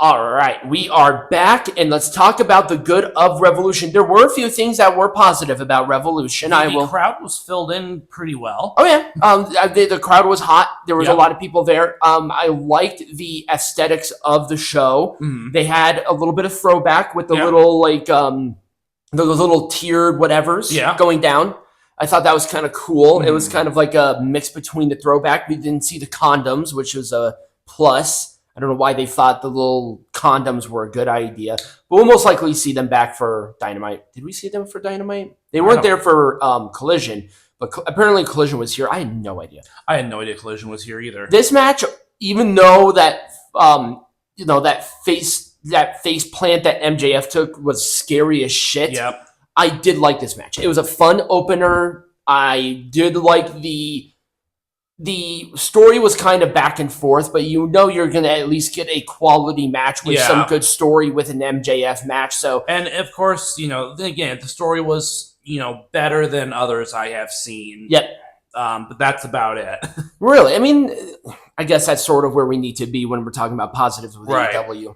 All right, we are back, and let's talk about the good of Revolution. There were a few things that were positive about Revolution. The crowd was filled in pretty well. Oh yeah, the crowd was hot. There was a lot of people there. I liked the aesthetics of the show. Mm-hmm. They had a little bit of throwback with the little those little tiered whatevers going down. I thought that was kind of cool. It was kind of like a mix between the throwback. We didn't see the condoms, which was a plus. I don't know why they thought the little condoms were a good idea, but we'll most likely see them back for Dynamite. Did we see them for Dynamite? They weren't there for Collision, but apparently Collision was here. I had no idea. I had no idea Collision was here either. This match, even though that that face plant that MJF took was scary as shit. Yep. I did like this match. It was a fun opener. I did like the story was kind of back and forth, but you're going to at least get a quality match with some good story with an MJF match. So, and of course, again, the story was, better than others I have seen. Yep. But that's about it. Really? I mean, I guess that's sort of where we need to be when we're talking about positives with AEW.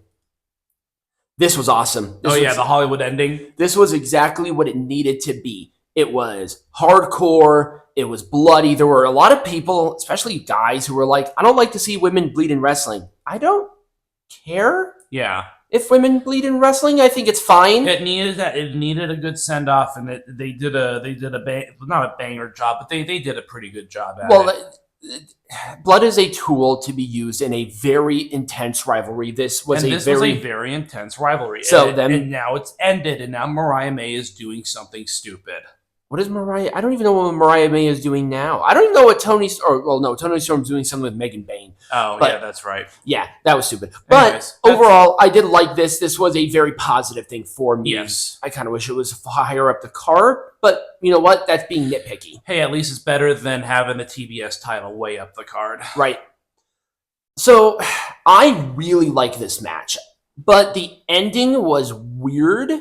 This was awesome. The Hollywood ending. This was exactly what it needed to be. It was hardcore. It was bloody. There were a lot of people, especially guys, who were like, I don't like to see women bleed in wrestling. I don't care. Yeah. If women bleed in wrestling, I think it's fine. It needed that. It needed a good send off, and they did not a banger job, but they did a pretty good job at it. Blood is a tool to be used in a very intense rivalry. This was a very intense rivalry. So and now it's ended, and now Mariah May is doing something stupid. What is Mariah? I don't even know what Mariah May is doing now. I don't even know what Toni Storm's doing something with Megan Bayne. Oh, yeah, that's right. Yeah, that was stupid. But overall, I did like this. This was a very positive thing for me. Yes. I kind of wish it was higher up the card, but you know what? That's being nitpicky. Hey, at least it's better than having the TBS title way up the card. Right. So, I really like this match, but the ending was weird.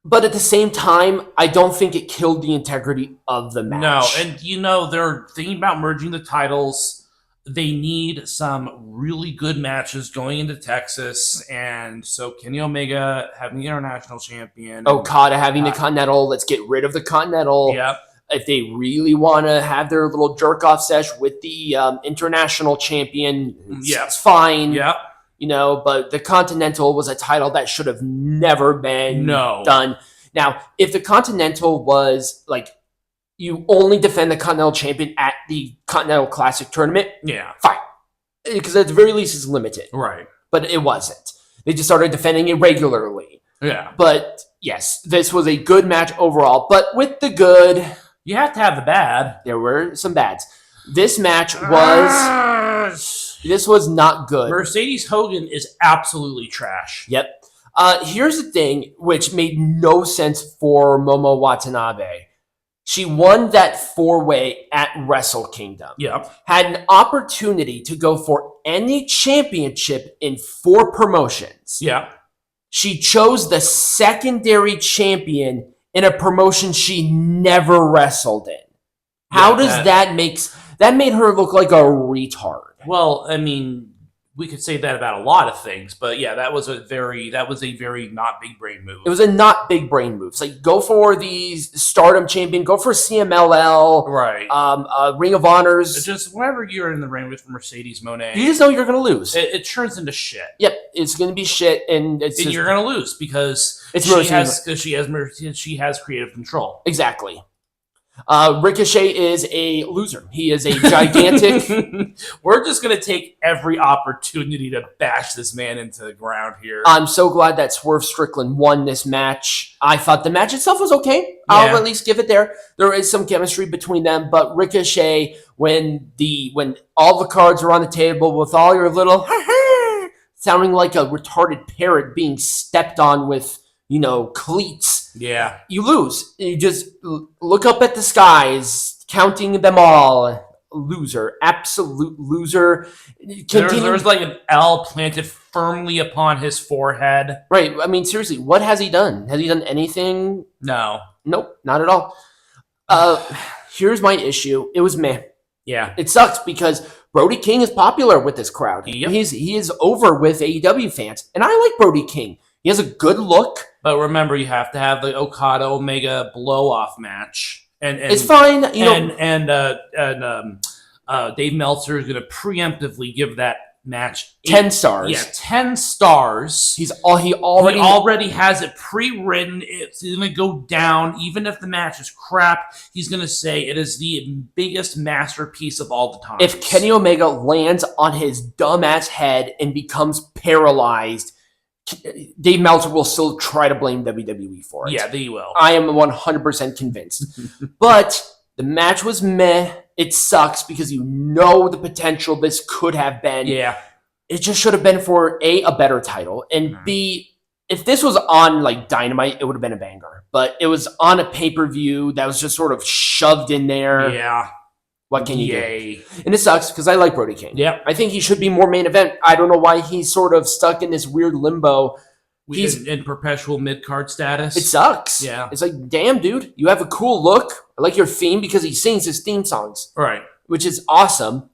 But at the same time, I don't think it killed the integrity of the match. No, and they're thinking about merging the titles. They need some really good matches going into Texas, and so Kenny Omega having the international champion. Okada having the Continental. Let's get rid of the Continental. Yep. If they really want to have their little jerk-off sesh with the international champion, it's fine. Yep. But the Continental was a title that should have never been done. Now, if the Continental was like, you only defend the Continental champion at the Continental Classic tournament, fine. Because at the very least, it's limited. Right. But it wasn't. They just started defending it regularly. Yeah. But yes, this was a good match overall. But with the good, you have to have the bad. There were some bads. This match was... This was not good. Mercedes Hogan is absolutely trash. Yep. Here's the thing, which made no sense for Momo Watanabe. She won that 4-way at Wrestle Kingdom. Yep. Had an opportunity to go for any championship in 4 promotions. Yeah. She chose the secondary champion in a promotion she never wrestled in. How does that make... That made her look like a retard. Well, I mean, we could say that about a lot of things, but yeah, that was a very not big brain move. It was a not big brain move. It's like, go for the Stardom champion, go for CMLL, right? Ring of Honors. It's just whenever you're in the ring with Mercedes Moné, you just know you're going to lose. It turns into shit. Yep, it's going to be shit, and you're going to lose because she has creative control. Exactly. Ricochet is a loser. He is a gigantic... We're just going to take every opportunity to bash this man into the ground here. I'm so glad that Swerve Strickland won this match. I thought the match itself was okay. I'll at least give it there. There is some chemistry between them, but Ricochet, when all the cards are on the table with all your little sounding like a retarded parrot being stepped on with, cleats. Yeah. You lose. You just look up at the skies, counting them all. Loser. Absolute loser. There's like an L planted firmly upon his forehead. Right. I mean, seriously, what has he done? Has he done anything? No. Nope, not at all. Here's my issue. It was meh. Yeah. It sucks because Brody King is popular with this crowd. Yep. He is over with AEW fans, and I like Brody King. He has a good look. But remember, you have to have the Okada Omega blow-off match. And it's fine. Dave Meltzer is going to preemptively give that match 10 stars. Yeah, 10 stars. He already has it pre-written. It's going to go down. Even if the match is crap, he's going to say it is the biggest masterpiece of all the time. If Kenny Omega lands on his dumbass head and becomes paralyzed, Dave Meltzer will still try to blame WWE for it. Yeah, they will. I am 100% convinced. But the match was meh. It sucks because you know the potential this could have been. Yeah. It just should have been for A, better title, and B, if this was on like Dynamite, it would have been a banger. But it was on a pay-per-view that was just sort of shoved in there. Yeah. What can you do? And it sucks because I like Brody King. Yep. I think he should be more main event. I don't know why he's sort of stuck in this weird limbo. He's in perpetual mid-card status. It sucks. Yeah. It's like, damn, dude, you have a cool look. I like your theme because he sings his theme songs. Right. Which is awesome.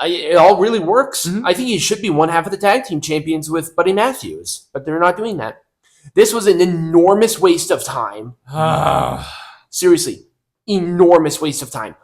It all really works. Mm-hmm. I think he should be one half of the tag team champions with Buddy Matthews, but they're not doing that. This was an enormous waste of time. Seriously, enormous waste of time.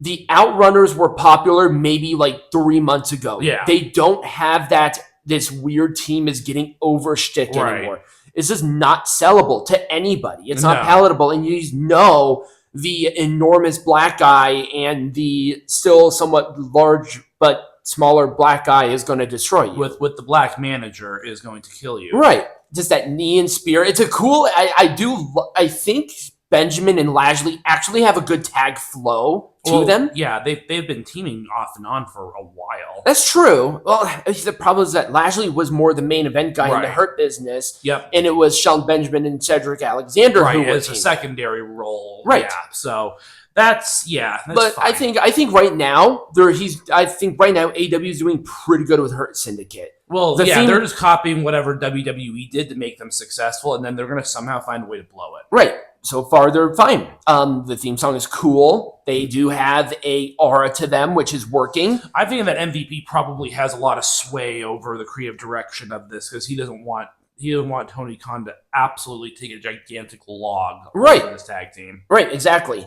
The Outrunners were popular maybe like 3 months ago. Yeah. They don't have that. This weird team is getting over shtick anymore. This is not sellable to anybody. It's not palatable. And you know the enormous black guy and the still somewhat large but smaller black guy is going to destroy you. With the black manager is going to kill you. Right. Just that knee and spear. It's a cool... I think Benjamin and Lashley actually have a good tag flow to them. Yeah, they've been teaming off and on for a while. That's true. Well, the problem is that Lashley was more the main event guy in the Hurt Business. Yep. And it was Shelton Benjamin and Cedric Alexander who were as a secondary role. Right. Yeah. So that's but fine. I think right now AEW is doing pretty good with Hurt Syndicate. Well, they're just copying whatever WWE did to make them successful, and then they're going to somehow find a way to blow it. Right. So far, they're fine. The theme song is cool. They do have a aura to them, which is working. I think that MVP probably has a lot of sway over the creative direction of this because he doesn't want Tony Khan to absolutely take a gigantic log over this tag team. Right, exactly.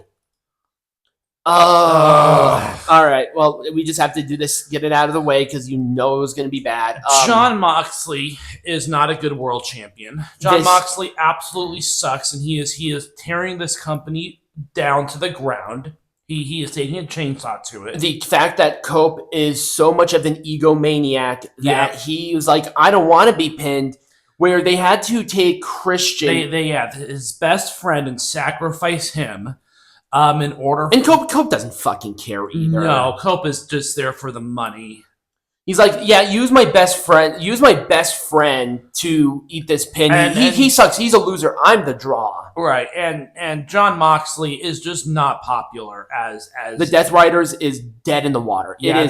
All right. Well, we just have to do this, get it out of the way because you know it was going to be bad. Jon Moxley is not a good world champion. Jon Moxley absolutely sucks, and he is tearing this company down to the ground. He is taking a chainsaw to it. The fact that Cope is so much of an egomaniac that he was like, I don't want to be pinned, where they had to take Christian. His best friend and sacrifice him. In order, and Cope doesn't fucking care either. No, Cope is just there for the money. He's like, yeah, use my best friend to eat this pin. He sucks. He's a loser. I'm the draw. Right, and Jon Moxley is just not popular as the Death Riders is dead in the water. Yeah.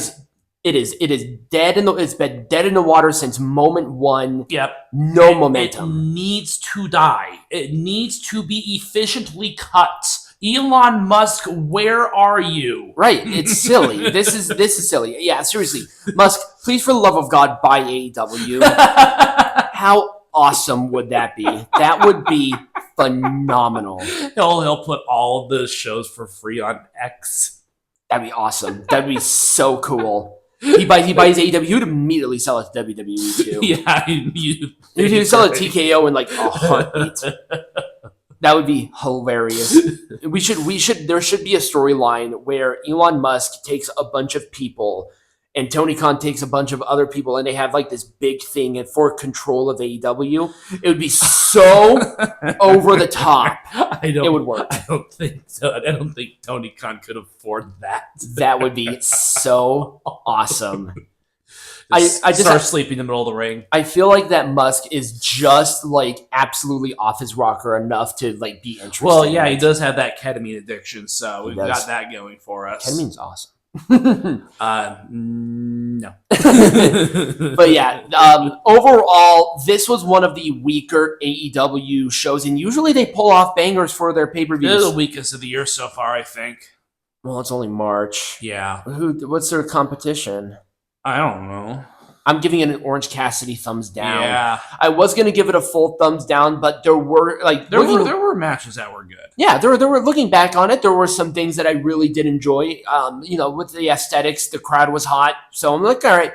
It is dead it's been dead in the water since moment one. Yep. No momentum. It needs to die. It needs to be efficiently cut. Elon Musk, where are you? Right, it's silly. This is silly. Yeah, seriously, Musk, please, for the love of God, buy AEW. How awesome would that be? That would be phenomenal. He'll put all of the shows for free on X. That'd be awesome. That'd be so cool. He buys AEW. He would immediately sell it to WWE too. Yeah, he'd sell it to TKO in like a heartbeat. That would be hilarious. There should be a storyline where Elon Musk takes a bunch of people and Tony Khan takes a bunch of other people and they have like this big thing for control of AEW. It would be so over the top. It would work. I don't think so. I don't think Tony Khan could afford that. That would be so awesome. I just start sleeping in the middle of the ring. I feel like that Musk is just like absolutely off his rocker enough to like be interesting. Well, yeah, he does have that ketamine addiction, so we've got that going for us. Ketamine's awesome. No. But yeah, overall, this was one of the weaker AEW shows, and usually they pull off bangers for their pay-per-views. They're the weakest of the year so far, I think. Well, it's only March. Yeah. What's their competition? I don't know. I'm giving it an Orange Cassidy thumbs down. Yeah. I was going to give it a full thumbs down, but there were there were matches that were good. Yeah, there were looking back on it, there were some things that I really did enjoy. With the aesthetics, the crowd was hot. So I'm like, all right,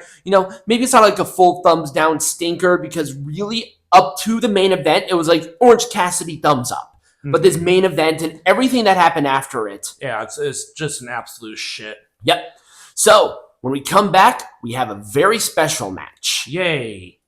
maybe it's not like a full thumbs down stinker, because really up to the main event, it was like Orange Cassidy thumbs up. Mm-hmm. But this main event and everything that happened after it. Yeah, it's just an absolute shit. Yep. So when we come back, we have a very special match. Yay.